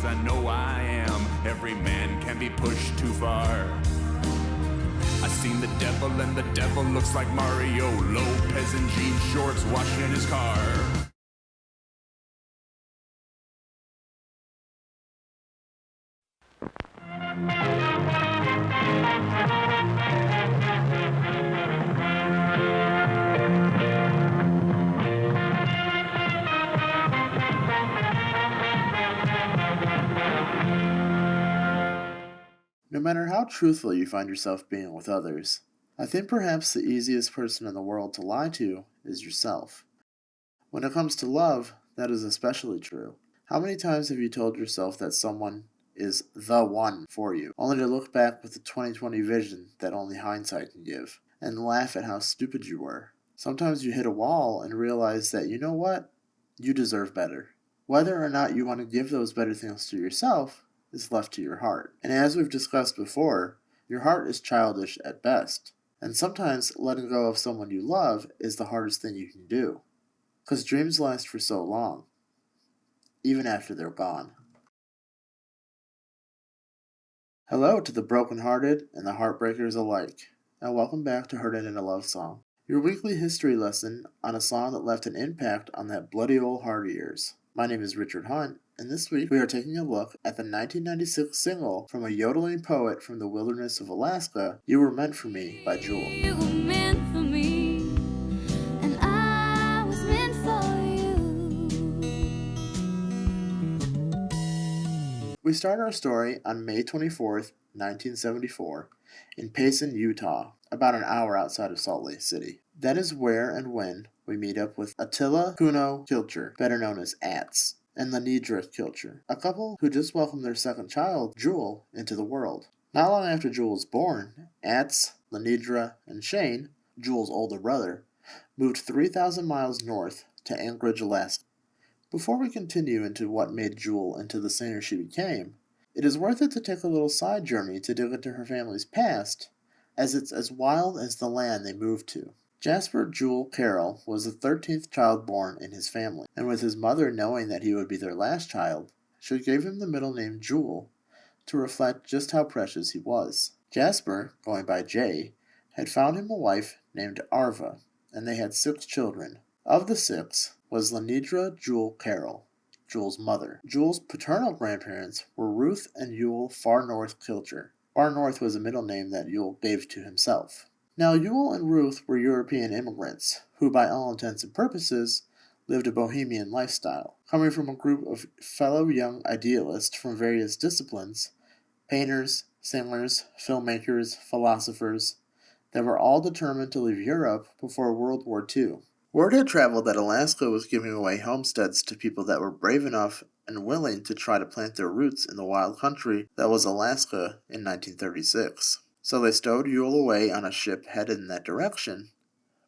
'cause I know I am. Every man can be pushed too far. I seen the devil and the devil looks like Mario Lopez in jean shorts washing his car. No matter how truthful you find yourself being with others, I think perhaps the easiest person in the world to lie to is yourself. When it comes to love, that is especially true. How many times have you told yourself that someone is the one for you, only to look back with the 20/20 vision that only hindsight can give, and laugh at how stupid you were? Sometimes you hit a wall and realize that, you know what? You deserve better. Whether or not you want to give those better things to yourself is left to your heart. And as we've discussed before, your heart is childish at best. And sometimes letting go of someone you love is the hardest thing you can do. Because dreams last for so long, even after they're gone. Hello to the brokenhearted and the heartbreakers alike, and welcome back to Heard It in a Love Song, your weekly history lesson on a song that left an impact on that bloody old heart of yours. My name is Richard Hunt, and this week we are taking a look at the 1996 single from a yodeling poet from the wilderness of Alaska, You Were Meant for Me by Jewel. You were meant for me, and I was meant for you. We start our story on May 24th, 1974, in Payson, Utah, about an hour outside of Salt Lake City. That is where and when we meet up with Attila Kuno Kilcher, better known as Ats, and Lenidra Kilcher, a couple who just welcomed their second child, Jewel, into the world. Not long after Jewel was born, Ats, Lenidra, and Shane, Jewel's older brother, moved 3,000 miles north to Anchorage, Alaska. Before we continue into what made Jewel into the singer she became, it is worth it to take a little side journey to dig into her family's past, as it's as wild as the land they moved to. Jasper Jewel Carroll was the 13th child born in his family, and with his mother knowing that he would be their last child, she gave him the middle name Jewel to reflect just how precious he was. Jasper, going by Jay, had found him a wife named Arva, and they had 6 children. Of the 6 was Lenidra Jewel Carroll, Jewel's mother. Jewel's paternal grandparents were Ruth and Yule Far North Kilcher. Far North was a middle name that Yule gave to himself. Now, Yule and Ruth were European immigrants, who by all intents and purposes lived a bohemian lifestyle. Coming from a group of fellow young idealists from various disciplines, painters, singers, filmmakers, philosophers, they were all determined to leave Europe before World War II. Word had traveled that Alaska was giving away homesteads to people that were brave enough and willing to try to plant their roots in the wild country that was Alaska in 1936. So they stowed Yule away on a ship headed in that direction,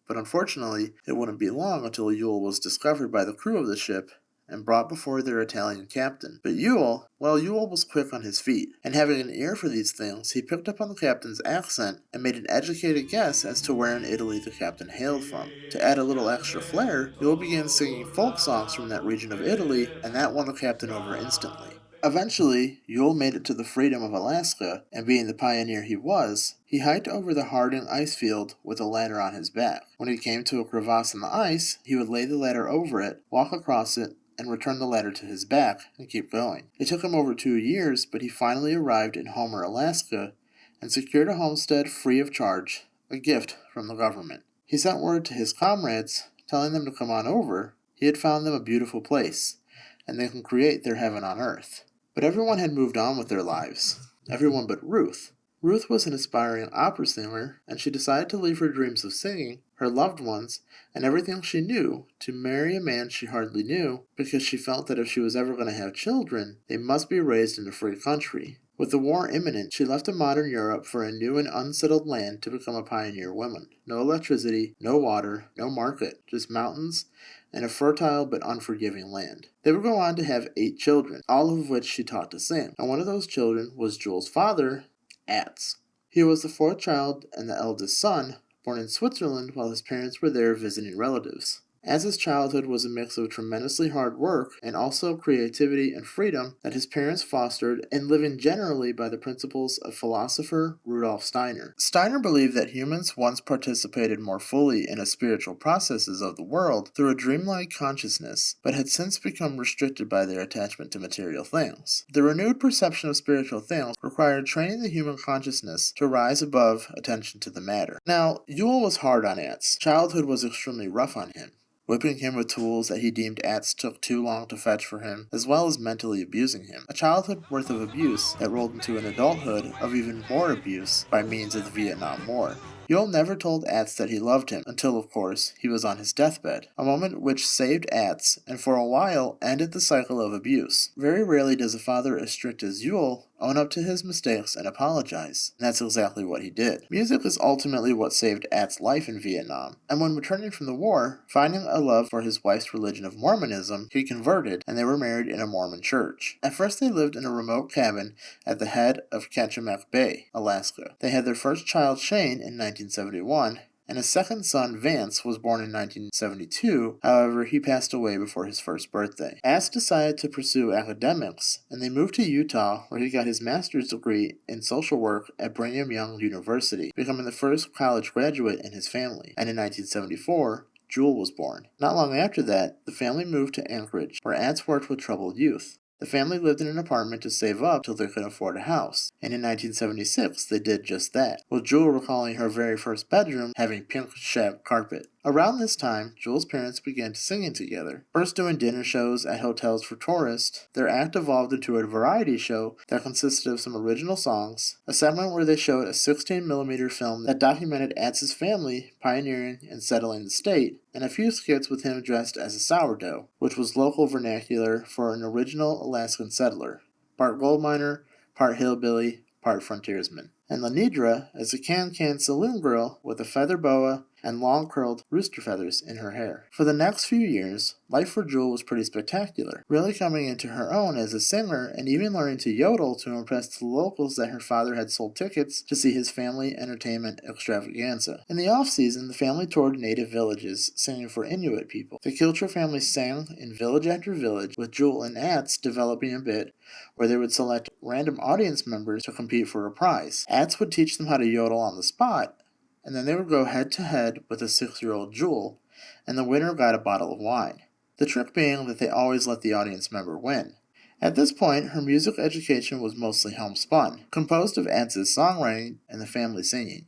but unfortunately it wouldn't be long until Yule was discovered by the crew of the ship and brought before their Italian captain. But Yule was quick on his feet, and having an ear for these things, he picked up on the captain's accent and made an educated guess as to where in Italy the captain hailed from. To add a little extra flair, Yule began singing folk songs from that region of Italy, and that won the captain over instantly. Eventually, Yule made it to the freedom of Alaska, and being the pioneer he was, he hiked over the hardened ice field with a ladder on his back. When he came to a crevasse in the ice, he would lay the ladder over it, walk across it, and return the ladder to his back and keep going. It took him over 2 years, but he finally arrived in Homer, Alaska, and secured a homestead free of charge, a gift from the government. He sent word to his comrades, telling them to come on over. He had found them a beautiful place, and they can create their heaven on earth. But everyone had moved on with their lives. Everyone but Ruth. Ruth was an aspiring opera singer, and she decided to leave her dreams of singing, her loved ones, and everything she knew to marry a man she hardly knew, because she felt that if she was ever going to have children, they must be raised in a free country. With the war imminent, she left a modern Europe for a new and unsettled land to become a pioneer woman. No electricity, no water, no market, just mountains, and a fertile but unforgiving land. They would go on to have 8 children, all of which she taught to sing, and one of those children was Jewel's father, Ats. He was the 4th child and the eldest son, born in Switzerland while his parents were there visiting relatives. Atz's childhood was a mix of tremendously hard work and also creativity and freedom that his parents fostered, and living generally by the principles of philosopher Rudolf Steiner. Steiner believed that humans once participated more fully in the spiritual processes of the world through a dreamlike consciousness, but had since become restricted by their attachment to material things. The renewed perception of spiritual things required training the human consciousness to rise above attention to the matter. Now, Yule was hard on Atz. Childhood was extremely rough on him, whipping him with tools that he deemed Atz took too long to fetch for him, as well as mentally abusing him. A childhood worth of abuse that rolled into an adulthood of even more abuse by means of the Vietnam War. Yule never told Atz that he loved him until, of course, he was on his deathbed, a moment which saved Atz and for a while ended the cycle of abuse. Very rarely does a father as strict as Yule own up to his mistakes and apologize, and that's exactly what he did. Music is ultimately what saved Atz's life in Vietnam, and when returning from the war, finding a love for his wife's religion of Mormonism, he converted, and they were married in a Mormon church. At first they lived in a remote cabin at the head of Kachemak Bay, Alaska. They had their first child, Shane, in 1971, and his second son, Vance, was born in 1972. However, he passed away before his first birthday. Atz decided to pursue academics, and they moved to Utah, where he got his master's degree in social work at Brigham Young University, becoming the first college graduate in his family. And in 1974, Jewel was born. Not long after that, the family moved to Anchorage, where Atz worked with troubled youth. The family lived in an apartment to save up till they could afford a house, and in 1976 they did just that, with Jewel recalling her very first bedroom having pink shag carpet. Around this time, Jewel's parents began singing together, first doing dinner shows at hotels for tourists. Their act evolved into a variety show that consisted of some original songs, a segment where they showed a 16mm film that documented Atz's family pioneering and settling the state, and a few skits with him dressed as a sourdough, which was local vernacular for an original Alaskan settler, part gold miner, part hillbilly, part frontiersman, and Lenidra as a can-can saloon girl with a feather boa and long-curled rooster feathers in her hair. For the next few years, life for Jewel was pretty spectacular, really coming into her own as a singer and even learning to yodel to impress the locals that her father had sold tickets to see his family entertainment extravaganza. In the off-season, the family toured native villages, singing for Inuit people. The Kilcher family sang in village after village, with Jewel and Atz developing a bit where they would select random audience members to compete for a prize. Atz would teach them how to yodel on the spot, and then they would go head-to-head with a 6-year-old Jewel, and the winner got a bottle of wine. The trick being that they always let the audience member win. At this point, her music education was mostly homespun, composed of Atz's songwriting and the family singing.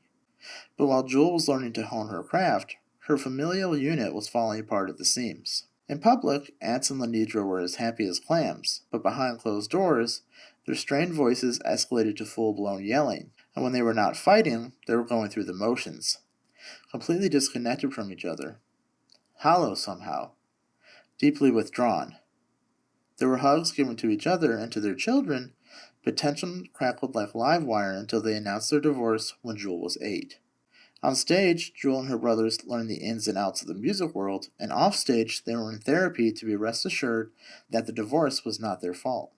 But while Jewel was learning to hone her craft, her familial unit was falling apart at the seams. In public, Atz and Lenidra were as happy as clams, but behind closed doors, their strained voices escalated to full-blown yelling, and when they were not fighting, they were going through the motions, completely disconnected from each other, hollow somehow, deeply withdrawn. There were hugs given to each other and to their children, but tension crackled like live wire until they announced their divorce when Jewel was 8. On stage, Jewel and her brothers learned the ins and outs of the music world, and off stage, they were in therapy to be rest assured that the divorce was not their fault.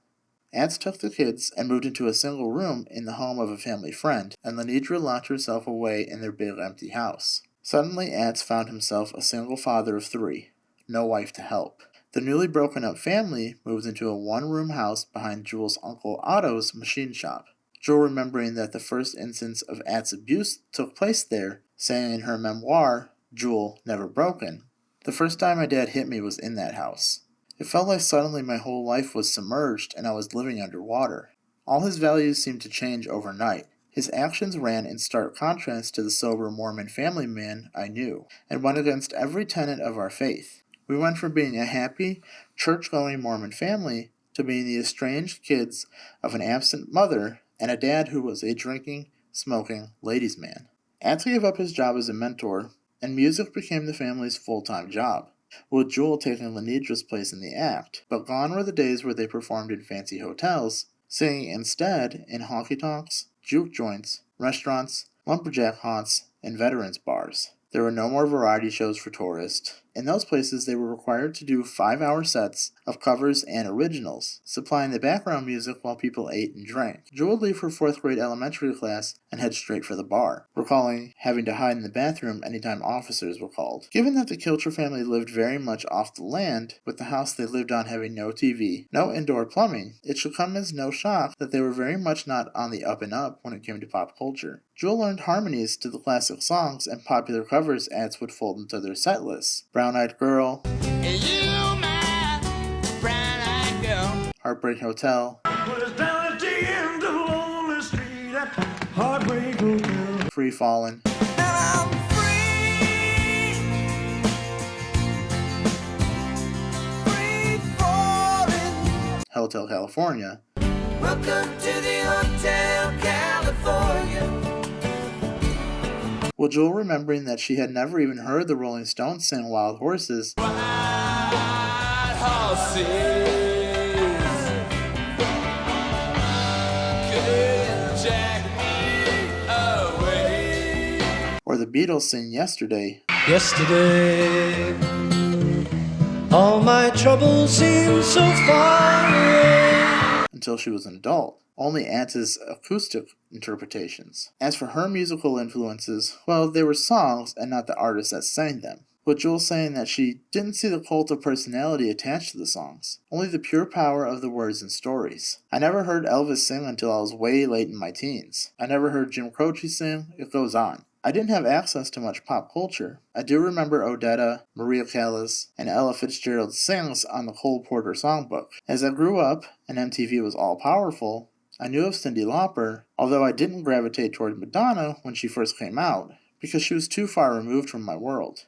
Atz took the kids and moved into a single room in the home of a family friend, and Lenidra locked herself away in their big empty house. Suddenly, Atz found himself a single father of 3, no wife to help. The newly broken up family moved into a one-room house behind Jewel's uncle Otto's machine shop. Jewel, remembering that the first instance of Atz's abuse took place there, saying in her memoir, Jewel, Never Broken, "The first time my dad hit me was in that house. It felt like suddenly my whole life was submerged and I was living underwater. All his values seemed to change overnight. His actions ran in stark contrast to the sober Mormon family man I knew, and went against every tenet of our faith. We went from being a happy, church-going Mormon family to being the estranged kids of an absent mother and a dad who was a drinking, smoking ladies' man." Atz gave up his job as a mentor, and music became the family's full-time job, with Jewel taking Lenidra's place in the act. But gone were the days where they performed in fancy hotels, singing instead in honky-tonks, juke joints, restaurants, lumberjack haunts, and veterans bars. There were no more variety shows for tourists, In those places, they were required to do 5-hour sets of covers and originals, supplying the background music while people ate and drank. Jewel would leave her 4th grade elementary class and head straight for the bar, recalling having to hide in the bathroom anytime officers were called. Given that the Kilcher family lived very much off the land, with the house they lived on having no TV, no indoor plumbing, it should come as no shock that they were very much not on the up and up when it came to pop culture. Jewel learned harmonies to the classic songs and popular covers ads would fold into their set lists. Brown-Eyed Girl, Heartbreak Hotel, Free Fallin', Hotel California, Welcome to the Hotel California. with Jewel remembering that she had never even heard the Rolling Stones sing Wild Horses, Wild horses couldn't jack me away. or the Beatles sing Yesterday, Yesterday, all my troubles seem so far away. until she was an adult. Only Aunt's acoustic interpretations. As for her musical influences, well, they were songs and not the artists that sang them. With Jewel saying that she didn't see the cult of personality attached to the songs, only the pure power of the words and stories. I never heard Elvis sing until I was way late in my teens. I never heard Jim Croce sing, it goes on. I didn't have access to much pop culture. I do remember Odetta, Maria Callas, and Ella Fitzgerald sings on the Cole Porter songbook. As I grew up and MTV was all-powerful, I knew of Cyndi Lauper, although I didn't gravitate toward Madonna when she first came out, because she was too far removed from my world.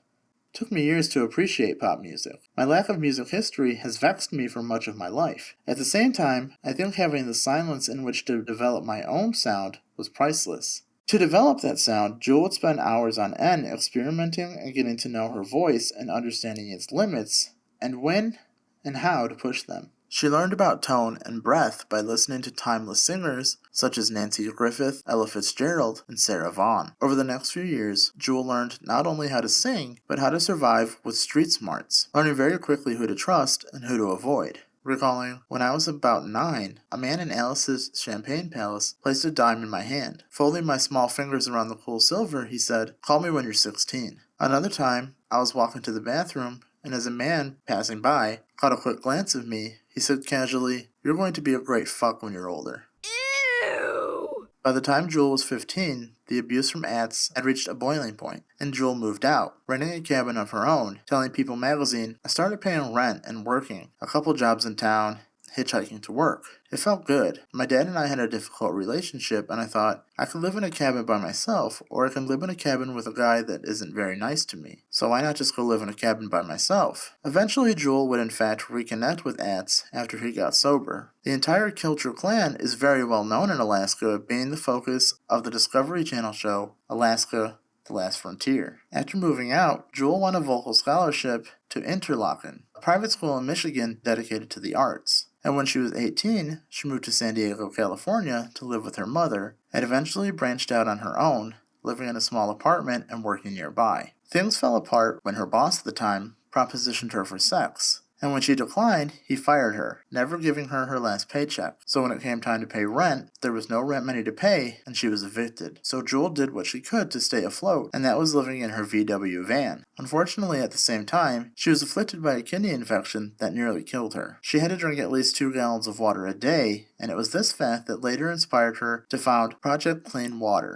It took me years to appreciate pop music. My lack of music history has vexed me for much of my life. At the same time, I think having the silence in which to develop my own sound was priceless. To develop that sound, Jewel would spend hours on end experimenting and getting to know her voice and understanding its limits, and when and how to push them. She learned about tone and breath by listening to timeless singers such as Nancy Griffith, Ella Fitzgerald, and Sarah Vaughan. Over the next few years, Jewel learned not only how to sing, but how to survive with street smarts, learning very quickly who to trust and who to avoid. Recalling, when I was about 9, a man in Alice's Champagne Palace placed a dime in my hand. Folding my small fingers around the cool silver, he said, "Call me when you're 16. Another time, I was walking to the bathroom, and as a man passing by caught a quick glance of me, he said casually, "You're going to be a great fuck when you're older." Ew! By the time Jewel was 15, the abuse from ads had reached a boiling point, and Jewel moved out, renting a cabin of her own, telling People magazine, "I started paying rent and working, a couple jobs in town, hitchhiking to work. It felt good. My dad and I had a difficult relationship, and I thought, I could live in a cabin by myself, or I can live in a cabin with a guy that isn't very nice to me. So why not just go live in a cabin by myself?" Eventually, Jewel would in fact reconnect with Atz after he got sober. The entire Kilcher clan is very well known in Alaska, being the focus of the Discovery Channel show, Alaska: The Last Frontier. After moving out, Jewel won a vocal scholarship to Interlochen, a private school in Michigan dedicated to the arts. And when she was 18, she moved to San Diego, California to live with her mother, and eventually branched out on her own, living in a small apartment and working nearby. Things fell apart when her boss at the time propositioned her for sex, and when she declined, he fired her, never giving her her last paycheck. So when it came time to pay rent, there was no rent money to pay, and she was evicted. So Jewel did what she could to stay afloat, and that was living in her VW van. Unfortunately, at the same time, she was afflicted by a kidney infection that nearly killed her. She had to drink at least 2 gallons of water a day, and it was this fact that later inspired her to found Project Clean Water.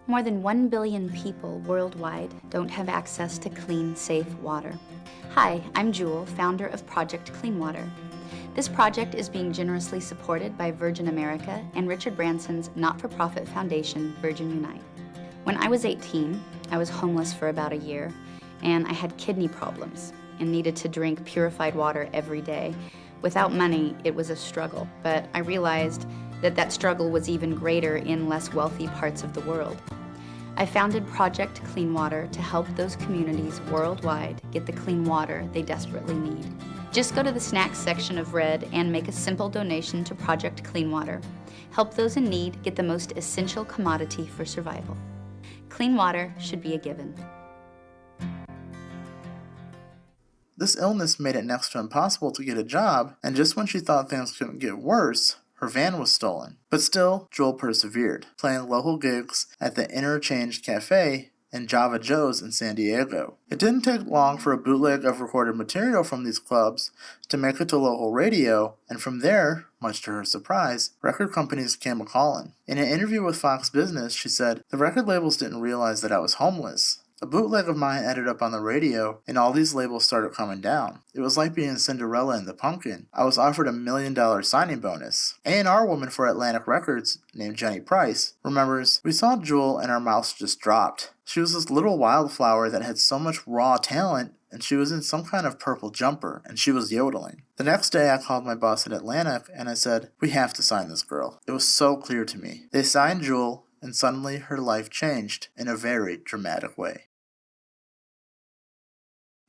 More than 1 billion people worldwide don't have access to clean, safe water. Hi, I'm Jewel, founder of Project Clean Water. This project is being generously supported by Virgin America and Richard Branson's not-for-profit foundation, Virgin Unite. When I was 18, I was homeless for about a year, and I had kidney problems and needed to drink purified water every day. Without money, it was a struggle, but I realized that that struggle was even greater in less wealthy parts of the world. I founded Project Clean Water to help those communities worldwide get the clean water they desperately need. Just go to the snacks section of Red and make a simple donation to Project Clean Water. Help those in need get the most essential commodity for survival. Clean water should be a given. This illness made it next to impossible to get a job, and just when she thought things couldn't get worse, her van was stolen. But still, Jewel persevered, playing local gigs at the Interchange Cafe and Java Joe's in San Diego. It didn't take long for a bootleg of recorded material from these clubs to make it to local radio, and from there, much to her surprise, record companies came a-calling. In an interview with Fox Business, she said, "The record labels didn't realize that I was homeless. A bootleg of mine ended up on the radio, and all these labels started coming down. It was like being Cinderella and the Pumpkin. I was offered $1 million signing bonus." A&R woman for Atlantic Records, named Jenny Price, remembers, "We saw Jewel and our mouths just dropped. She was this little wildflower that had so much raw talent, and she was in some kind of purple jumper, and she was yodeling. The next day I called my boss at Atlantic, and I said, 'We have to sign this girl.' It was so clear to me. They signed Jewel, and suddenly her life changed in a very dramatic way."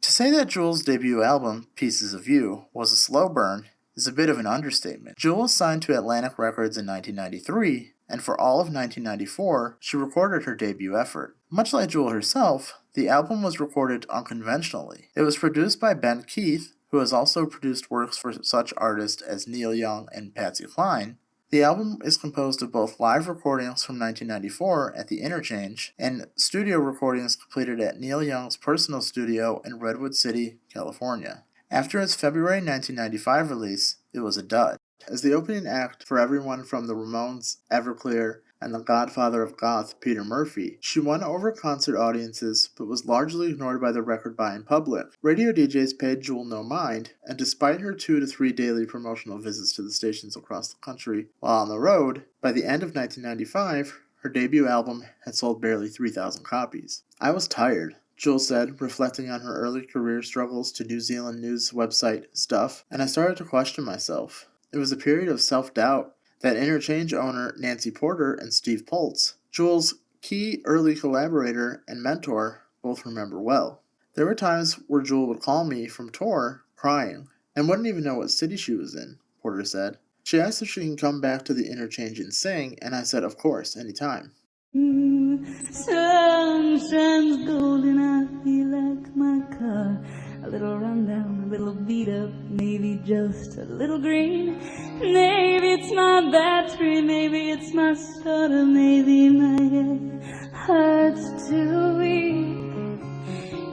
To say that Jewel's debut album, Pieces of You, was a slow burn is a bit of an understatement. Jewel was signed to Atlantic Records in 1993, and for all of 1994, she recorded her debut effort. Much like Jewel herself, the album was recorded unconventionally. It was produced by Ben Keith, who has also produced works for such artists as Neil Young and Patsy Cline. The album is composed of both live recordings from 1994 at the Interchange and studio recordings completed at Neil Young's personal studio in Redwood City, California. After its February 1995 release, it was a dud. As the opening act for everyone from the Ramones, Everclear, and the godfather of goth, Peter Murphy, she won over concert audiences but was largely ignored by the record-buying public. Radio DJs paid Jewel no mind, and despite her 2 to 3 daily promotional visits to the stations across the country while on the road, by the end of 1995, her debut album had sold barely 3,000 copies. "I was tired," Jewel said, reflecting on her early career struggles to New Zealand news website Stuff, "and I started to question myself. It was a period of self-doubt that Interchange owner Nancy Porter and Steve Poltz, Jewel's key early collaborator and mentor, both remember well. There were times where Jewel would call me from tour, crying, and wouldn't even know what city she was in," Porter said. She asked if she can come back to the Interchange and sing, and I said, "Of course, anytime." Sunshine's golden, I feel like my car. A little rundown, a little beat up, maybe just a little green. Maybe it's my battery, maybe it's my starter, maybe my heart's too weak.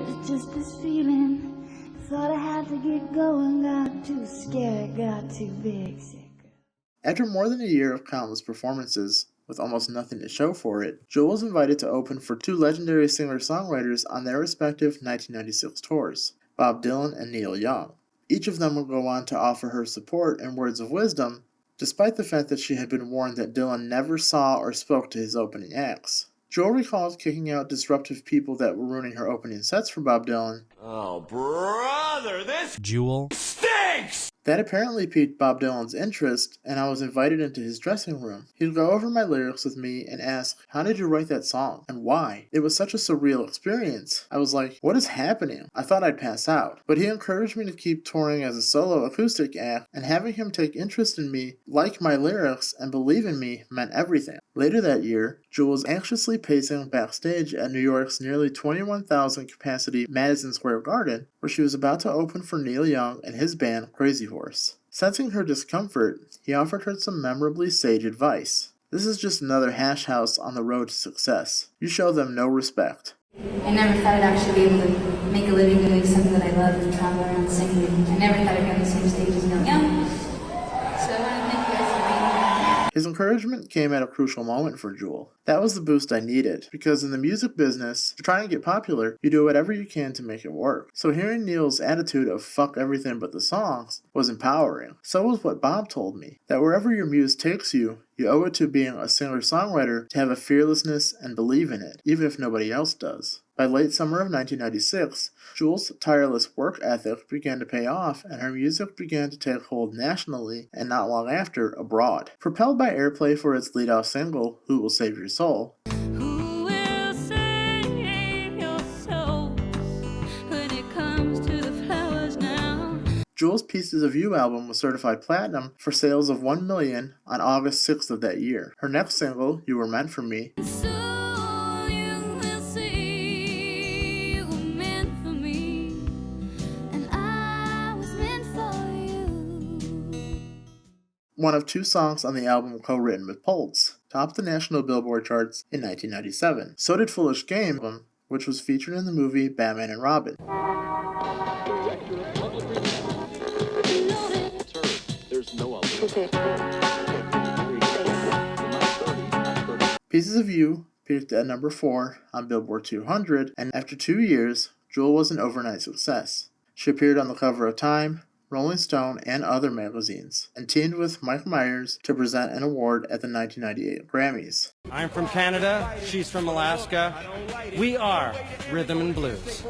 It's just this feeling, thought I had to get going, got too scared, got too big, sick. After more than a year of countless performances, with almost nothing to show for it, Jewel was invited to open for 2 legendary singer-songwriters on their respective 1996 tours, Bob Dylan and Neil Young. Each of them would go on to offer her support and words of wisdom, despite the fact that she had been warned that Dylan never saw or spoke to his opening acts. Jewel recalled kicking out disruptive people that were ruining her opening sets for Bob Dylan. Oh, brother, this Jewel stinks! That apparently piqued Bob Dylan's interest, and I was invited into his dressing room. He'd go over my lyrics with me and ask, "How did you write that song? And why?" It was such a surreal experience. I was like, what is happening? I thought I'd pass out. But he encouraged me to keep touring as a solo acoustic act, and having him take interest in me, like my lyrics, and believe in me meant everything. Later that year, Jewel was anxiously pacing backstage at New York's nearly 21,000 capacity Madison Square Garden, where she was about to open for Neil Young and his band Crazy Horse. Sensing her discomfort, he offered her some memorably sage advice. "This is just another hash house on the road to success. You show them no respect." I never thought I'd actually be able to make a living doing something that I love and travel around singing. I never thought I'd be on the same stage as Neil Young. So I want to thank you guys for being here. His encouragement came at a crucial moment for Jewel. That was the boost I needed, because in the music business, to try and get popular, you do whatever you can to make it work. So hearing Neil's attitude of "fuck everything but the songs" was empowering. So was what Bob told me, that wherever your muse takes you, you owe it to being a singer-songwriter to have a fearlessness and believe in it, even if nobody else does. By late summer of 1996, Jewel's tireless work ethic began to pay off, and her music began to take hold nationally, and not long after, abroad. Propelled by airplay for its lead-off single, Who Will Save Your Soul, Who will save your soul when it comes to the flowers now? Jewel's Pieces of You album was certified platinum for sales of 1 million on August 6th of that year. Her next single, You Were Meant for Me, Soon you will see you were meant for me, and I one of 2 songs on the album co-written with Poltz, topped the national Billboard charts in 1997. So did Foolish Game, which was featured in the movie Batman and Robin. Pieces of You peaked at number 4 on Billboard 200, and after 2 years, Jewel was an overnight success. She appeared on the cover of Time, Rolling Stone, and other magazines, and teamed with Mike Myers to present an award at the 1998 Grammys. I'm from Canada, she's from Alaska. We are Rhythm and Blues.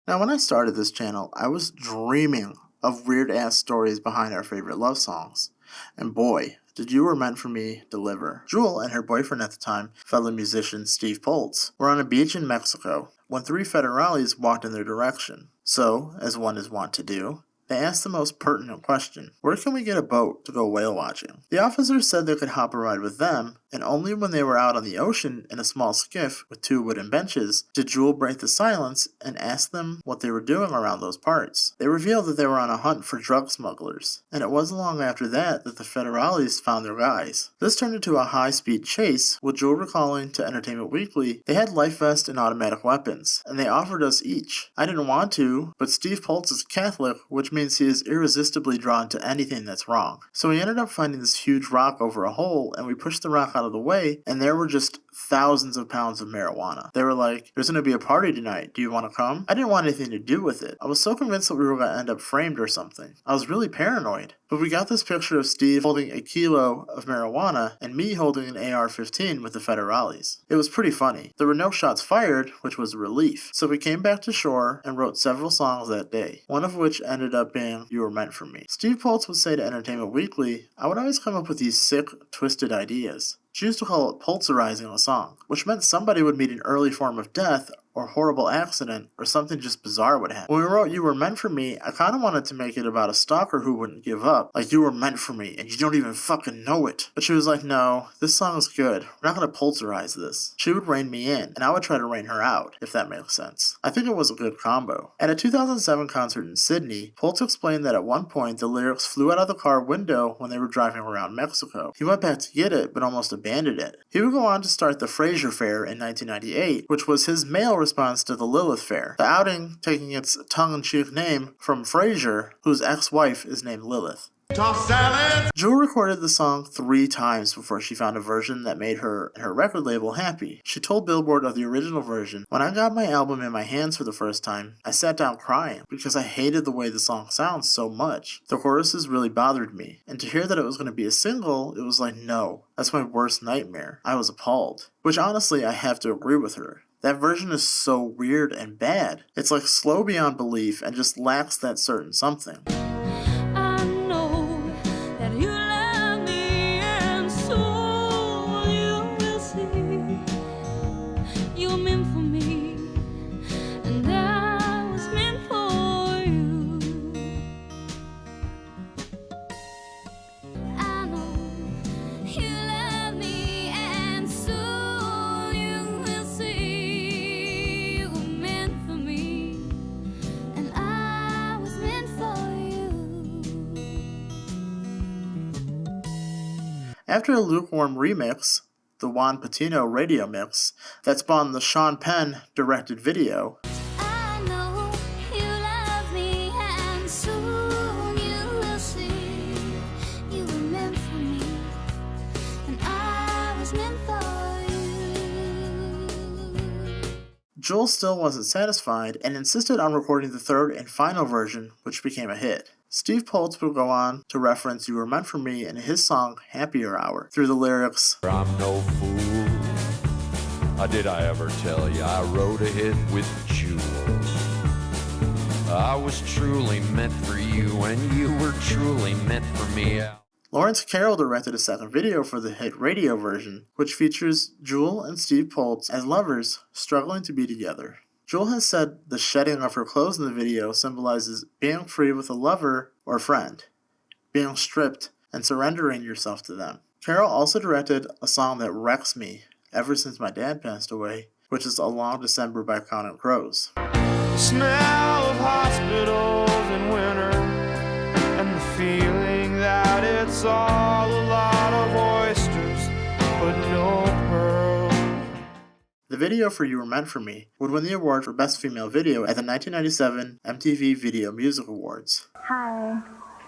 Now, when I started this channel, I was dreaming of weird-ass stories behind our favorite love songs. And boy, did You Were Meant For Me deliver. Jewel and her boyfriend at the time, fellow musician Steve Poltz, were on a beach in Mexico when 3 federales walked in their direction. So, as one is wont to do, they asked the most pertinent question: where can we get a boat to go whale watching? The officers said they could hop a ride with them, and only when they were out on the ocean in a small skiff with 2 wooden benches did Jewel break the silence and ask them what they were doing around those parts. They revealed that they were on a hunt for drug smugglers, and it wasn't long after that the federales found their guys. This turned into a high-speed chase, with Jewel recalling to Entertainment Weekly they had life vests and automatic weapons, and they offered us each. I didn't want to, but Steve Poltz is Catholic, which means he is irresistibly drawn to anything that's wrong. So we ended up finding this huge rock over a hole, and we pushed the rock out of the way, and there were just thousands of pounds of marijuana. They were like, "There's going to be a party tonight. Do you want to come?" I didn't want anything to do with it. I was so convinced that we were going to end up framed or something. I was really paranoid. But we got this picture of Steve holding a kilo of marijuana and me holding an AR-15 with the federales. It was pretty funny. There were no shots fired, which was a relief. So we came back to shore and wrote several songs that day, one of which ended up being You Were Meant For Me. Steve Poltz would say to Entertainment Weekly, I would always come up with these sick, twisted ideas. She used to call it pulsarizing a song, which meant somebody would meet an early form of death or horrible accident, or something just bizarre would happen. When we wrote You Were Meant For Me, I kind of wanted to make it about a stalker who wouldn't give up. Like, you were meant for me, and you don't even fucking know it. But she was like, no, this song is good. We're not going to pulsarize this. She would rein me in, and I would try to rein her out, if that makes sense. I think it was a good combo. At a 2007 concert in Sydney, Poltz explained that at one point, the lyrics flew out of the car window when they were driving around Mexico. He went back to get it, but almost abandoned it. He would go on to start the Frasier Fair in 1998, which was his male response to the Lilith Fair, the outing taking its tongue-in-cheek name from Frasier, whose ex-wife is named Lilith. Toss salad! Jewel recorded the song 3 times before she found a version that made her and her record label happy. She told Billboard of the original version, "When I got my album in my hands for the first time, I sat down crying because I hated the way the song sounds so much. The choruses really bothered me, and to hear that it was going to be a single, it was like, no, that's my worst nightmare. I was appalled." Which honestly, I have to agree with her. That version is so weird and bad. It's like slow beyond belief and just lacks that certain something. I know that you love me, and so you will see. You're meant for me, and I was meant for you. I know you love me, and so you will see. You were meant for me, and I was meant for you. After a lukewarm remix, the Juan Patino radio mix, that spawned the Sean Penn directed video, I know you love me, and soon you will see. You were meant for me, and I was meant for you. Jewel still wasn't satisfied and insisted on recording the third and final version, which became a hit. Steve Poltz would go on to reference You Were Meant For Me in his song Happier Hour through the lyrics, I'm no fool. Did I ever tell you I wrote a hit with Jewel? I was truly meant for you, and you were truly meant for me. Lawrence Carroll directed a second video for the hit radio version, which features Jewel and Steve Poltz as lovers struggling to be together. Jewel has said the shedding of her clothes in the video symbolizes being free with a lover or friend, being stripped and surrendering yourself to them. Carroll also directed a song that wrecks me ever since my dad passed away, which is A Long December by Counting Crows. Smell of hospitals in winter, it's all a lot of oysters, but no pearls. The video for You Were Meant For Me would win the award for Best Female Video at the 1997 MTV Video Music Awards. Hi.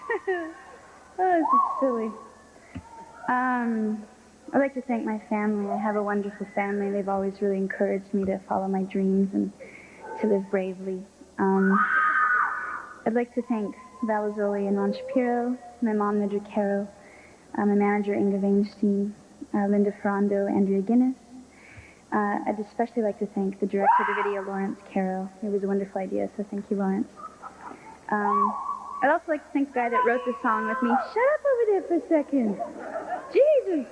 Oh, this is silly. I'd like to thank my family. I have a wonderful family. They've always really encouraged me to follow my dreams and to live bravely. I'd like to thank Valazoli and Ron Shapiro, my mom, Nedra Caro, my manager, Inga Weinstein, Linda Ferrando, Andrea Guinness. I'd especially like to thank the director of the video, Lawrence Caro. It was a wonderful idea, so thank you, Lawrence. I'd also like to thank the guy that wrote this song with me. Shut up over there for a second. Jesus.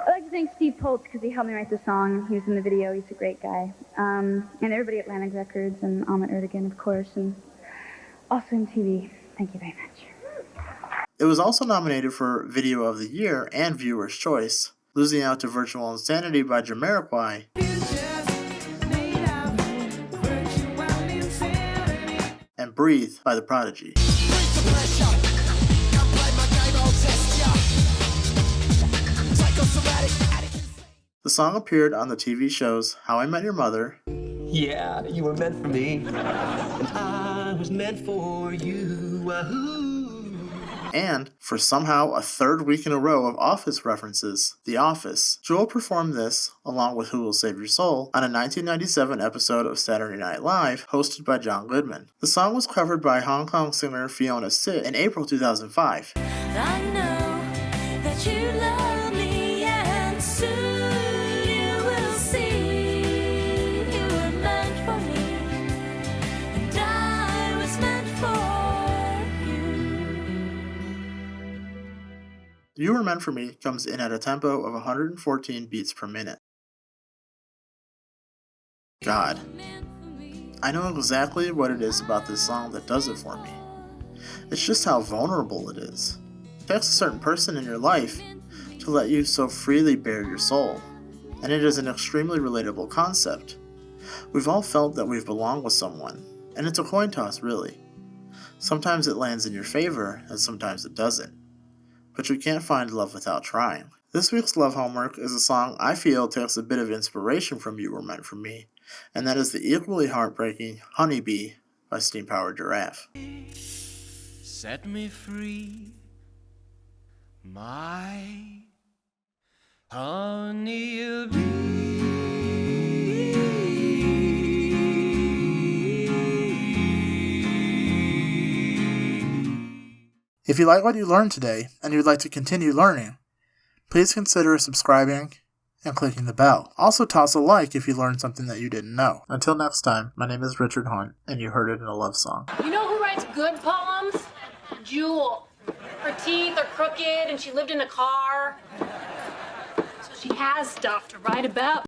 I'd like to thank Steve Poltz because he helped me write the song. He was in the video. He's a great guy. And everybody at Atlantic Records and Ahmet Erdogan, of course, and also MTV. Thank you very much. It was also nominated for Video of the Year and Viewer's Choice, losing out to Virtual Insanity by Jamiroquai and Breathe by The Prodigy. The song appeared on the TV shows How I Met Your Mother, Yeah, you were meant for me, and I was meant for you. Wahoo! and for somehow a third week in a row of Office references, The Office. Jewel performed this, along with Who Will Save Your Soul, on a 1997 episode of Saturday Night Live hosted by John Goodman. The song was covered by Hong Kong singer Fiona Sit in April 2005. I know that you love me, and soon you will see you were meant for me, and I was meant for you. You Were Meant For Me comes in at a tempo of 114 beats per minute. God, I know exactly what it is about this song that does it for me. It's just how vulnerable it is. It takes a certain person in your life to let you so freely bare your soul, and it is an extremely relatable concept. We've all felt that we've belonged with someone, and it's a coin toss really. Sometimes it lands in your favor, and sometimes it doesn't. But you can't find love without trying. This week's love homework is a song I feel takes a bit of inspiration from You Were Meant For Me, and that is the equally heartbreaking Honeybee by Steam Powered Giraffe. Set me free, my honeybee. If you like what you learned today and you'd like to continue learning, please consider subscribing and clicking the bell. Also toss a like if you learned something that you didn't know. Until next time, my name is Richard Hunt, and you heard it in a love song. You know who writes good poems? Jewel. Her teeth are crooked and she lived in a car. So she has stuff to write about.